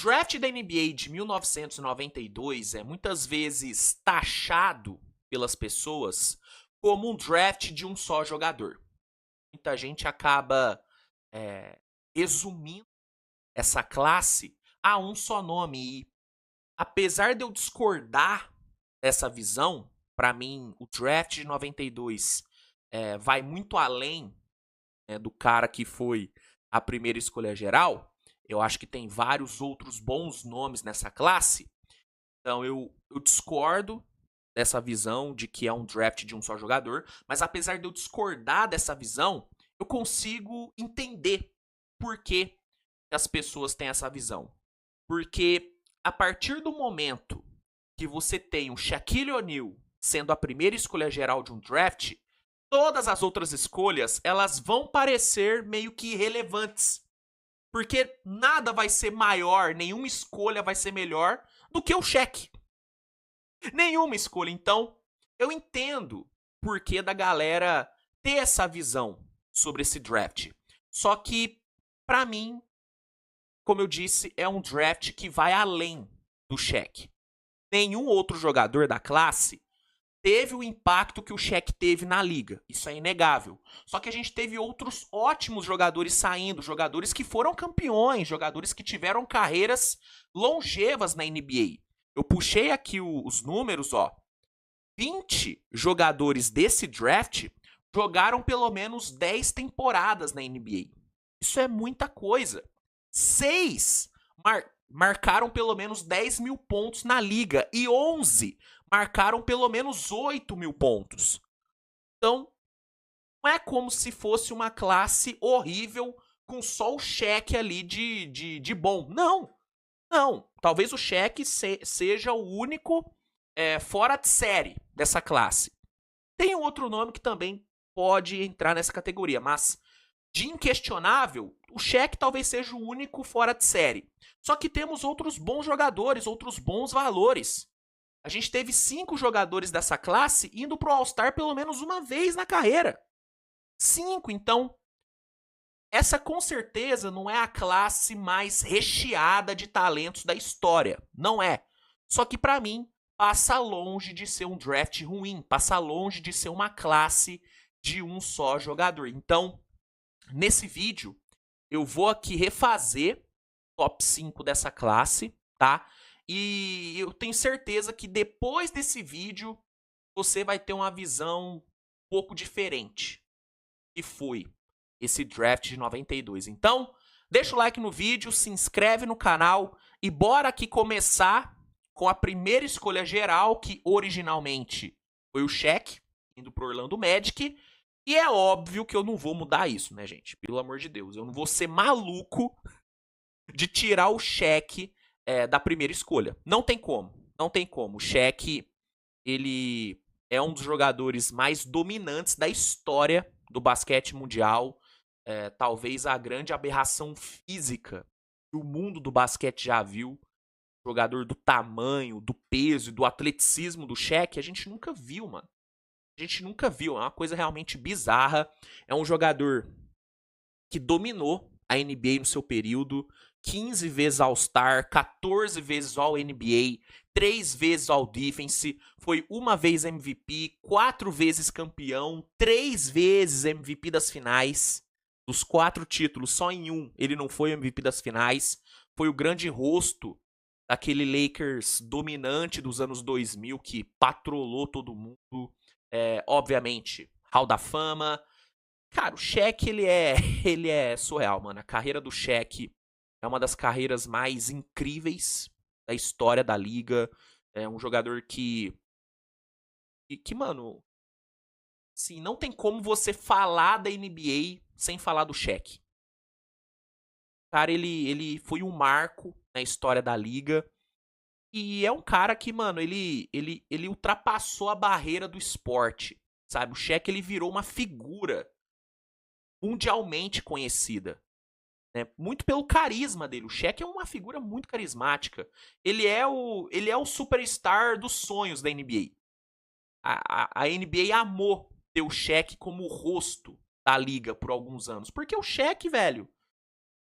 draft da NBA de 1992 é muitas vezes taxado pelas pessoas como um draft de um só jogador. Muita gente acaba resumindo essa classe a um só nome. E apesar de eu discordar dessa visão, para mim o draft de 92 vai muito além do cara que foi a primeira escolha geral. Eu acho que tem vários outros bons nomes nessa classe. Então eu discordo dessa visão de que é um draft de um só jogador. Mas apesar de eu discordar dessa visão, eu consigo entender por que as pessoas têm essa visão. Porque a partir do momento que você tem o Shaquille O'Neal sendo a primeira escolha geral de um draft, todas as outras escolhas elas vão parecer meio que irrelevantes. Porque nada vai ser maior, nenhuma escolha vai ser melhor do que o Shaq. Nenhuma escolha. Então, eu entendo por que da galera ter essa visão sobre esse draft. Só que, pra mim, como eu disse, é um draft que vai além do Shaq. Nenhum outro jogador da classe teve o impacto que o Shaq teve na liga. Isso é inegável. Só que a gente teve outros ótimos jogadores saindo, jogadores que foram campeões, jogadores que tiveram carreiras longevas na NBA. Eu puxei aqui os números, ó. 20 jogadores desse draft jogaram pelo menos 10 temporadas na NBA. Isso é muita coisa. 6 marcaram pelo menos 10 mil pontos na liga e 11 marcaram pelo menos 8 mil pontos. Então, não é como se fosse uma classe horrível com só o Shaq ali de bom. Não, não. Talvez o Shaq seja o único fora de série dessa classe. Tem um outro nome que também pode entrar nessa categoria, mas de inquestionável, o Shaq talvez seja o único fora de série. Só que temos outros bons jogadores, outros bons valores. A gente teve 5 jogadores dessa classe indo pro All-Star pelo menos uma vez na carreira. 5, então. Essa com certeza não é a classe mais recheada de talentos da história. Não é. Só que pra mim, passa longe de ser um draft ruim. Passa longe de ser uma classe de um só jogador. Então, nesse vídeo, eu vou aqui refazer o top 5 dessa classe, tá? E eu tenho certeza que depois desse vídeo você vai ter uma visão um pouco diferente que foi esse draft de 92. Então, deixa o like no vídeo, se inscreve no canal e bora aqui começar com a primeira escolha geral, que originalmente foi o Shaq, indo pro Orlando Magic. E é óbvio que eu não vou mudar isso, né, gente? Pelo amor de Deus, eu não vou ser maluco de tirar o Shaq da primeira escolha. Não tem como. Não tem como. O Shaq, ele é um dos jogadores mais dominantes da história do basquete mundial. Talvez a grande aberração física que o mundo do basquete já viu. Jogador do tamanho, do peso e do atleticismo do Shaq, a gente nunca viu, mano. A gente nunca viu. É uma coisa realmente bizarra. É um jogador que dominou a NBA no seu período. 15 vezes All-Star, 14 vezes All-NBA, 3 vezes All-Defense, foi uma vez MVP, 4 vezes campeão, 3 vezes MVP das finais. Dos 4 títulos, só em um ele não foi MVP das finais. Foi o grande rosto daquele Lakers dominante dos anos 2000 que patrolou todo mundo. Obviamente, Hall da Fama. Cara, o Shaq, ele é surreal, mano. A carreira do Shaq é uma das carreiras mais incríveis da história da liga. É um jogador que mano, assim, não tem como você falar da NBA sem falar do Shaq. Cara, ele foi um marco na história da liga. E é um cara que, mano, ele ultrapassou a barreira do esporte, sabe? O Shaq, ele virou uma figura mundialmente conhecida. Muito pelo carisma dele. O Shaq é uma figura muito carismática. Ele é o superstar dos sonhos da NBA. A NBA amou ter o Shaq como o rosto da liga por alguns anos. Porque o Shaq, velho,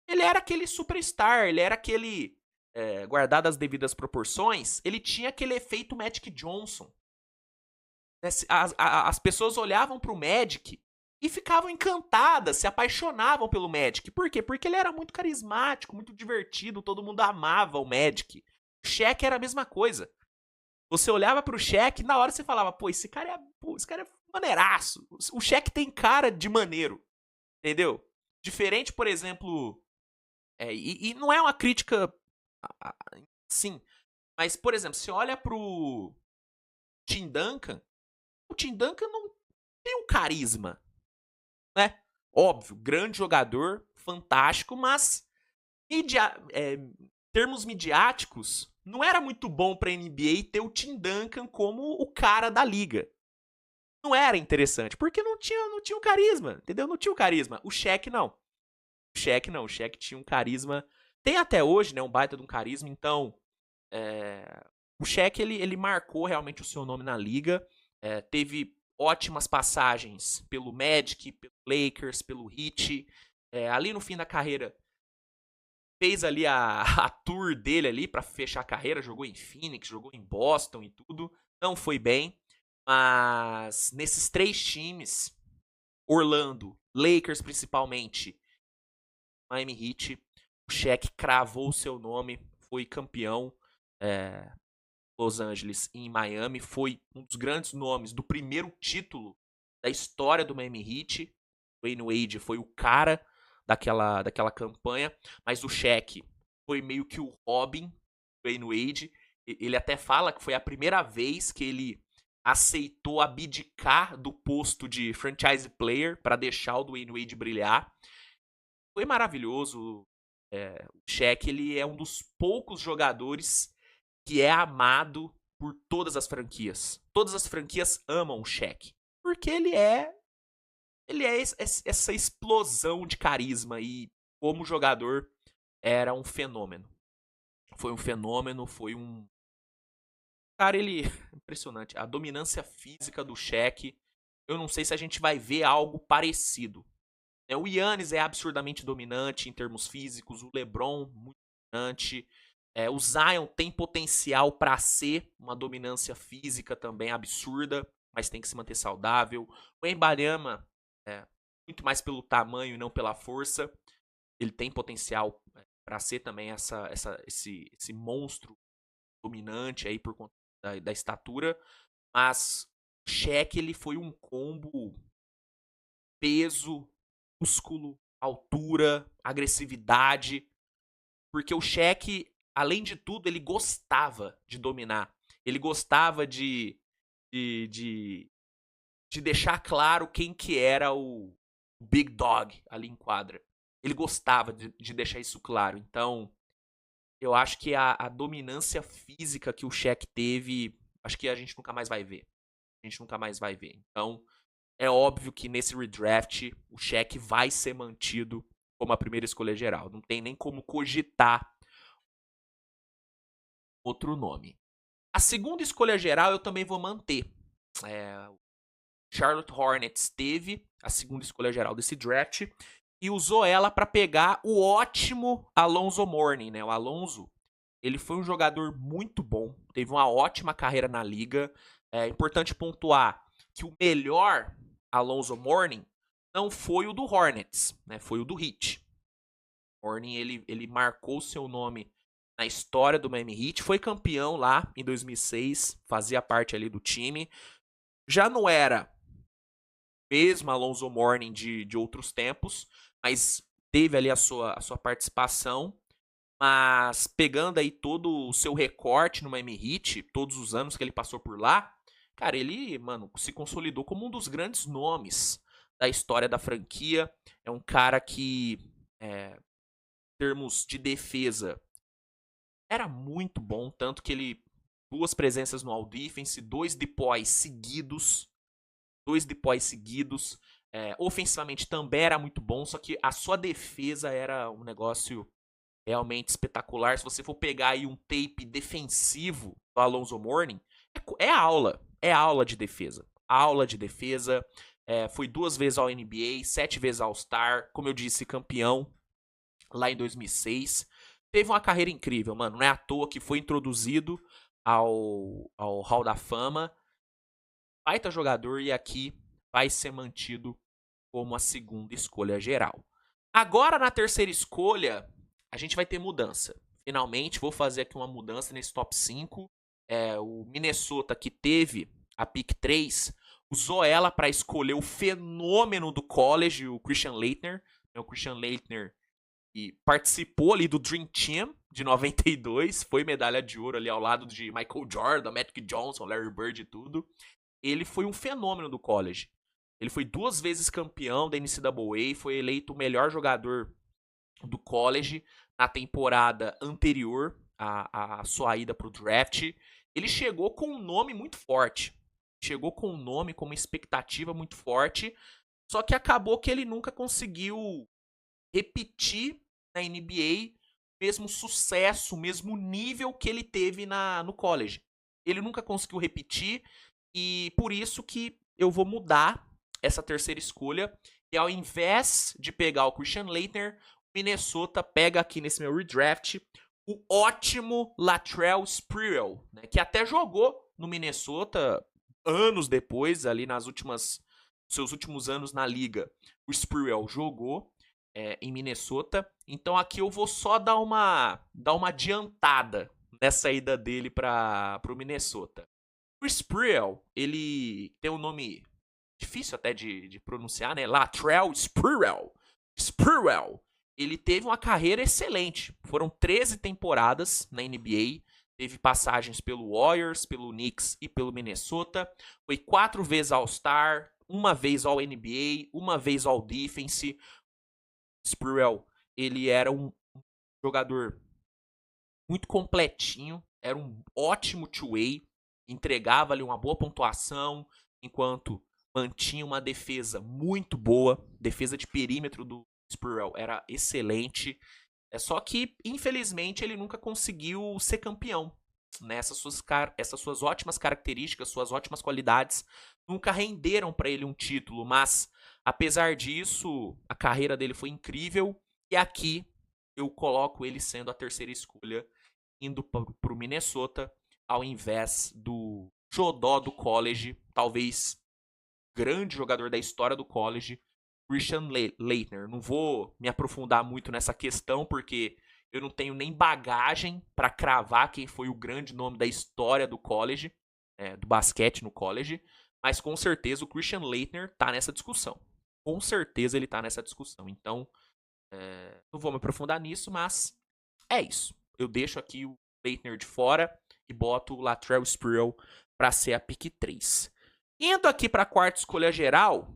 ele era aquele superstar, ele era aquele guardadas as devidas proporções, ele tinha aquele efeito Magic Johnson. Né? As pessoas olhavam pro Magic e ficavam encantadas, se apaixonavam pelo Magic. Por quê? Porque ele era muito carismático, muito divertido, todo mundo amava o Magic. O Shaq era a mesma coisa. Você olhava pro Shaq e na hora você falava, pô, esse cara é maneiraço. O Shaq tem cara de maneiro, entendeu? Diferente, por exemplo, e não é uma crítica, sim, mas, por exemplo, você olha pro Tim Duncan, o Tim Duncan não tem um carisma, né? Óbvio, grande jogador, fantástico, mas termos midiáticos, não era muito bom pra NBA ter o Tim Duncan como o cara da liga. Não era interessante, porque não tinha o carisma, entendeu? Não tinha o carisma. O Shaq não. O Shaq tinha um carisma, tem até hoje, né, um baita de um carisma, então o Shaq, ele marcou realmente o seu nome na liga, teve ótimas passagens pelo Magic, pelo Lakers, pelo Heat, ali no fim da carreira fez ali a tour dele ali para fechar a carreira, jogou em Phoenix, jogou em Boston e tudo, não foi bem, mas nesses 3 times, Orlando, Lakers principalmente, Miami Heat, o Shaq cravou o seu nome, foi campeão, Los Angeles e em Miami, foi um dos grandes nomes do primeiro título da história do Miami Heat. Dwayne Wade foi o cara daquela campanha, mas o Shaq foi meio que o Robin do Dwayne Wade. Ele até fala que foi a primeira vez que ele aceitou abdicar do posto de franchise player para deixar o Dwayne Wade brilhar. Foi maravilhoso. O Shaq, ele é um dos poucos jogadores que é amado por todas as franquias. Todas as franquias amam o Shaq, porque ele é essa explosão de carisma e como jogador era um fenômeno. Foi um fenômeno, foi um cara, ele impressionante, a dominância física do Shaq. Eu não sei se a gente vai ver algo parecido. O Giannis é absurdamente dominante em termos físicos, o LeBron muito dominante. O Zion tem potencial para ser uma dominância física também absurda, mas tem que se manter saudável. O Wembanyama, muito mais pelo tamanho e não pela força, ele tem potencial para ser também esse monstro dominante aí por conta da estatura, mas o Shaq, ele foi um combo peso, músculo, altura, agressividade, porque o Shaq, além de tudo, ele gostava de dominar. Ele gostava de deixar claro quem que era o Big Dog ali em quadra. Ele gostava de deixar isso claro. Então, eu acho que a dominância física que o Shaq teve, acho que a gente nunca mais vai ver. A gente nunca mais vai ver. Então, é óbvio que nesse redraft o Shaq vai ser mantido como a primeira escolha geral. Não tem nem como cogitar outro nome. A segunda escolha geral eu também vou manter. Charlotte Hornets teve a segunda escolha geral desse draft e usou ela para pegar o ótimo Alonzo Mourning, né? O Alonzo, ele foi um jogador muito bom, teve uma ótima carreira na liga. É importante pontuar que o melhor Alonzo Mourning não foi o do Hornets, né? Foi o do Heat. Mourning, ele marcou seu nome na história do Miami Heat, foi campeão lá em 2006, fazia parte ali do time. Já não era mesmo Alonzo Mourning de outros tempos, mas teve ali a sua participação. Mas pegando aí todo o seu recorte no Miami Heat, todos os anos que ele passou por lá, cara, ele, mano, se consolidou como um dos grandes nomes da história da franquia. É um cara que, em termos de defesa, era muito bom, tanto que ele, 2 presenças no All Defense, 2 deploys seguidos, ofensivamente também era muito bom, só que a sua defesa era um negócio realmente espetacular. Se você for pegar aí um tape defensivo do Alonzo Mourning, é aula de defesa. Aula de defesa. Foi 2 vezes ao NBA, 7 vezes ao All-Star, como eu disse, campeão lá em 2006. teve uma carreira incrível, mano. Não é à toa que foi introduzido ao Hall da Fama. Baita jogador e aqui vai ser mantido como a segunda escolha geral. Agora, na terceira escolha, a gente vai ter mudança. Finalmente, vou fazer aqui uma mudança nesse top 5. O Minnesota, que teve a pick 3, usou ela para escolher o fenômeno do college, o Christian Laettner. O Christian Laettner e participou ali do Dream Team de 92, foi medalha de ouro ali ao lado de Michael Jordan, Magic Johnson, Larry Bird e tudo. Ele foi um fenômeno do college. Ele foi 2 vezes campeão da NCAA, foi eleito o melhor jogador do college na temporada anterior à sua ida para o draft. Ele chegou com um nome muito forte. Chegou com um nome, com uma expectativa muito forte. Só que acabou que ele nunca conseguiu repetir na NBA o mesmo sucesso, o mesmo nível que ele teve no college. Ele nunca conseguiu repetir e por isso que eu vou mudar essa terceira escolha. E ao invés de pegar o Christian Laettner, o Minnesota pega aqui nesse meu redraft o ótimo Latrell Sprewell, né, que até jogou no Minnesota anos depois, ali seus últimos anos na liga. O Sprewell jogou em Minnesota. Então aqui eu vou só dar uma adiantada nessa ida dele para o Minnesota. O Sprewell, ele tem um nome difícil até de pronunciar, né? Latrell Sprewell. Sprewell. Ele teve uma carreira excelente. Foram 13 temporadas na NBA. Teve passagens pelo Warriors, pelo Knicks e pelo Minnesota. Foi 4 vezes All-Star, 1 vez All-NBA, 1 vez All-Defense. Sprewell, ele era um jogador muito completinho, era um ótimo two-way, entregava ali uma boa pontuação, enquanto mantinha uma defesa muito boa, defesa de perímetro do Sprewell era excelente, só que, infelizmente, ele nunca conseguiu ser campeão. Né? Essas suas ótimas características, suas ótimas qualidades, nunca renderam para ele um título, mas, apesar disso, a carreira dele foi incrível, e aqui eu coloco ele sendo a terceira escolha, indo para o Minnesota, ao invés do xodó do college, talvez grande jogador da história do college, Christian Laettner. Não vou me aprofundar muito nessa questão, porque eu não tenho nem bagagem para cravar quem foi o grande nome da história do college, do basquete no college, mas com certeza o Christian Laettner tá nessa discussão. Com certeza ele tá nessa discussão. Então, não vou me aprofundar nisso, mas é isso. Eu deixo aqui o Laettner de fora e boto o Latrell Sprewell para ser a pick 3. Indo aqui para a quarta escolha geral,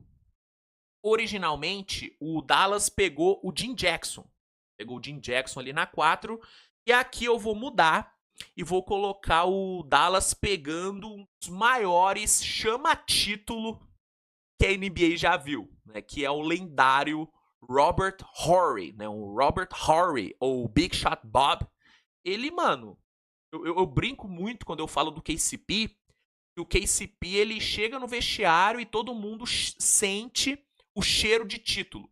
originalmente o Dallas pegou o Jim Jackson. Pegou o Jim Jackson ali na 4. E aqui eu vou mudar e vou colocar o Dallas pegando um dos maiores chama-título que a NBA já viu, né? Que é o lendário Robert Horry, né? O Robert Horry, ou Big Shot Bob. Ele, mano, eu brinco muito quando eu falo do KCP, que o KCP ele chega no vestiário e todo mundo sente o cheiro de título.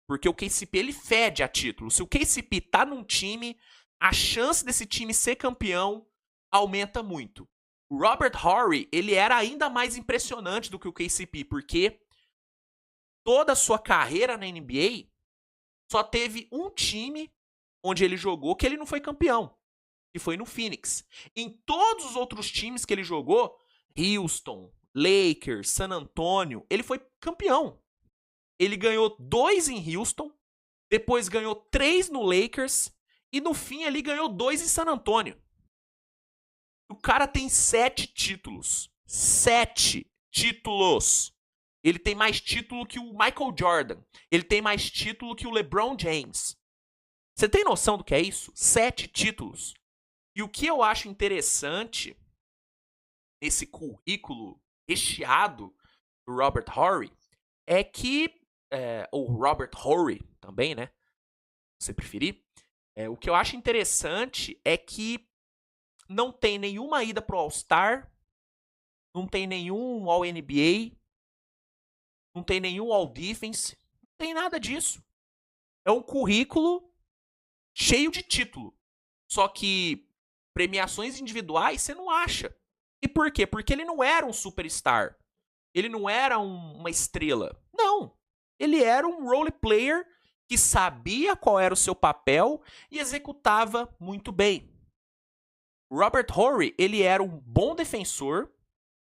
Porque o KCP ele fede a título. Se o KCP tá num time, a chance desse time ser campeão aumenta muito. O Robert Horry, ele era ainda mais impressionante do que o KCP, porque toda a sua carreira na NBA só teve um time onde ele jogou que ele não foi campeão, que foi no Phoenix. Em todos os outros times que ele jogou, Houston, Lakers, San Antonio, ele foi campeão. Ele ganhou 2 em Houston, depois ganhou 3 no Lakers e no fim ele ganhou 2 em San Antonio. O cara tem 7 títulos. 7 títulos. Ele tem mais título que o Michael Jordan. Ele tem mais título que o LeBron James. Você tem noção do que é isso? 7 títulos. E o que eu acho interessante nesse currículo recheado do Robert Horry é que ou Robert Horry também, né? Se você preferir. O que eu acho interessante é que não tem nenhuma ida pro All-Star, não tem nenhum All-NBA, não tem nenhum All-Defense, não tem nada disso. É um currículo cheio de título. Só que premiações individuais você não acha. E por quê? Porque ele não era um superstar. Ele não era uma estrela. Não. Ele era um role player que sabia qual era o seu papel e executava muito bem. Robert Horry, ele era um bom defensor,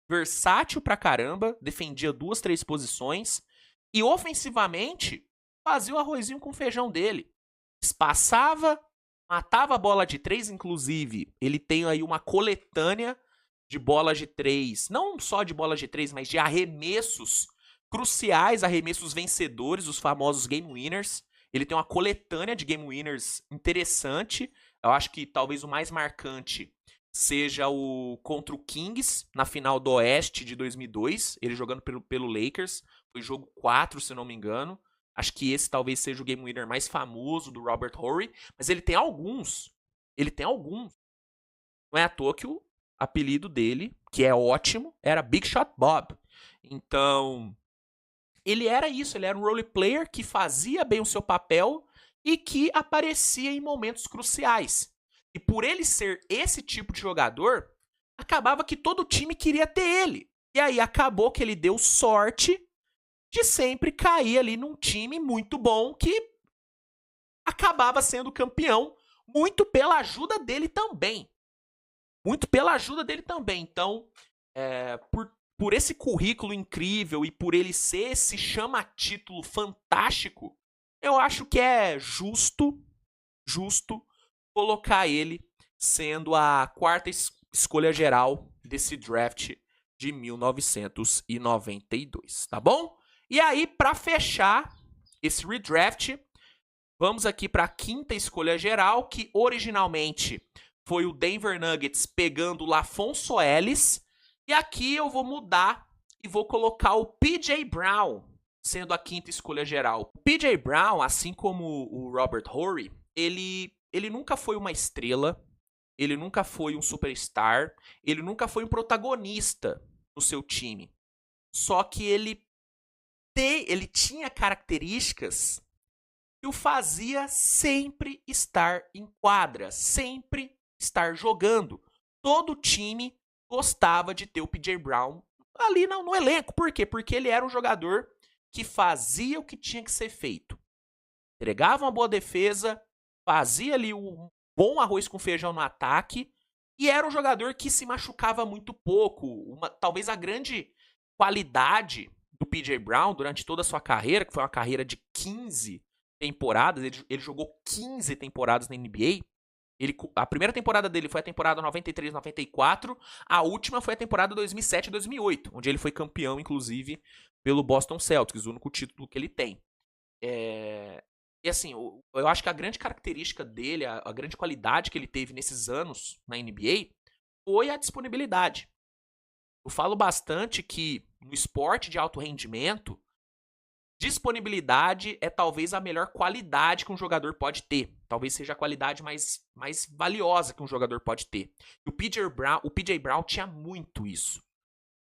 versátil pra caramba, defendia 2, 3 posições e ofensivamente fazia o arrozinho com feijão dele. Espaçava, matava a bola de 3, inclusive. Ele tem aí uma coletânea de bolas de 3, não só de bolas de 3, mas de arremessos cruciais, arremessos vencedores, os famosos game winners. Ele tem uma coletânea de game winners interessante. Eu acho que talvez o mais marcante seja o contra o Kings na final do Oeste de 2002, ele jogando pelo Lakers. Foi jogo 4, se não me engano. Acho que esse talvez seja o game winner mais famoso do Robert Horry, mas ele tem alguns. Ele tem alguns. Não é à toa que o apelido dele, que é ótimo, era Big Shot Bob. Então, ele era isso, ele era um role player que fazia bem o seu papel e que aparecia em momentos cruciais. E por ele ser esse tipo de jogador, acabava que todo time queria ter ele. E aí acabou que ele deu sorte de sempre cair ali num time muito bom que acabava sendo campeão, muito pela ajuda dele também. Muito pela ajuda dele também. Então, por esse currículo incrível e por ele ser esse chama-título fantástico, eu acho que é justo colocar ele sendo a quarta escolha geral desse draft de 1992, tá bom? E aí, para fechar esse redraft, vamos aqui para a quinta escolha geral, que originalmente foi o Denver Nuggets pegando o LaFonso Ellis. E aqui eu vou mudar e vou colocar o P.J. Brown sendo a quinta escolha geral. O P.J. Brown, assim como o Robert Horry, ele nunca foi uma estrela, ele nunca foi um superstar, ele nunca foi um protagonista no seu time. Só que ele tinha características que o fazia sempre estar em quadra, sempre estar jogando. Todo time gostava de ter o P.J. Brown ali no elenco. Por quê? Porque ele era um jogador que fazia o que tinha que ser feito. Entregava uma boa defesa, fazia ali um bom arroz com feijão no ataque e era um jogador que se machucava muito pouco. Talvez a grande qualidade do P.J. Brown durante toda a sua carreira, que foi uma carreira de 15 temporadas, ele jogou 15 temporadas na NBA. A primeira temporada dele foi a temporada 93-94, a última foi a temporada 2007-2008, onde ele foi campeão, inclusive, pelo Boston Celtics, o único título que ele tem. E assim, eu acho que a grande característica dele, a grande qualidade que ele teve nesses anos na NBA foi a disponibilidade. Eu falo bastante que no esporte de alto rendimento, disponibilidade é talvez a melhor qualidade que um jogador pode ter. Talvez seja a qualidade mais valiosa que um jogador pode ter. E o P.J. Brown tinha muito isso.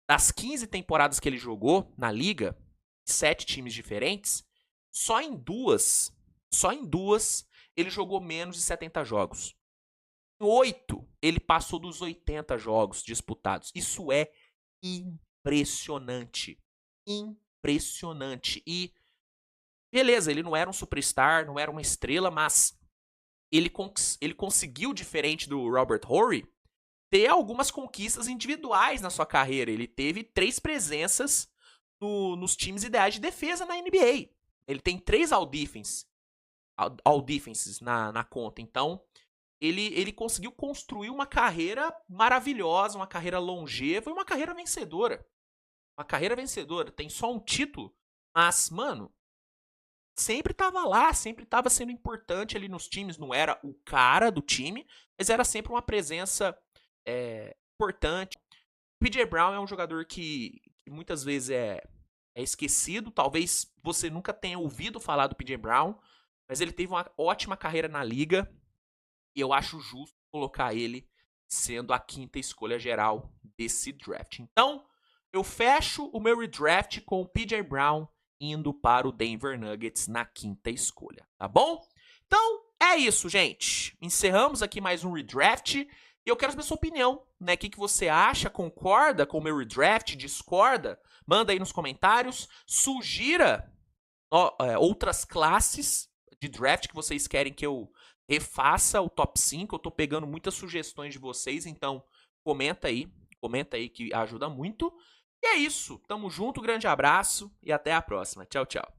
Das 15 temporadas que ele jogou na liga, 7 times diferentes, só em duas ele jogou menos de 70 jogos. Em 8, ele passou dos 80 jogos disputados. Isso é impressionante. Impressionante. E, beleza, ele não era um superstar, não era uma estrela, mas ele conseguiu, diferente do Robert Horry, ter algumas conquistas individuais na sua carreira. Ele teve 3 presenças nos times ideais de defesa na NBA. Ele tem 3 All-Defenses na conta. Então, ele conseguiu construir uma carreira maravilhosa, uma carreira longeva e uma carreira vencedora. Uma carreira vencedora. Tem só um título, mas, mano, sempre tava lá, sempre tava sendo importante ali nos times. Não era o cara do time, mas era sempre uma presença importante. O P.J. Brown é um jogador que muitas vezes é esquecido. Talvez você nunca tenha ouvido falar do P.J. Brown, mas ele teve uma ótima carreira na liga e eu acho justo colocar ele sendo a quinta escolha geral desse draft. Então, eu fecho o meu redraft com o P.J. Brown indo para o Denver Nuggets na quinta escolha, tá bom? Então, é isso, gente. Encerramos aqui mais um redraft. E eu quero saber a sua opinião, né? O que você acha? Concorda com o meu redraft? Discorda? Manda aí nos comentários. Sugira outras classes de draft que vocês querem que eu refaça o top 5. Eu tô pegando muitas sugestões de vocês, então comenta aí que ajuda muito. E é isso. Tamo junto, grande abraço e até a próxima. Tchau, tchau.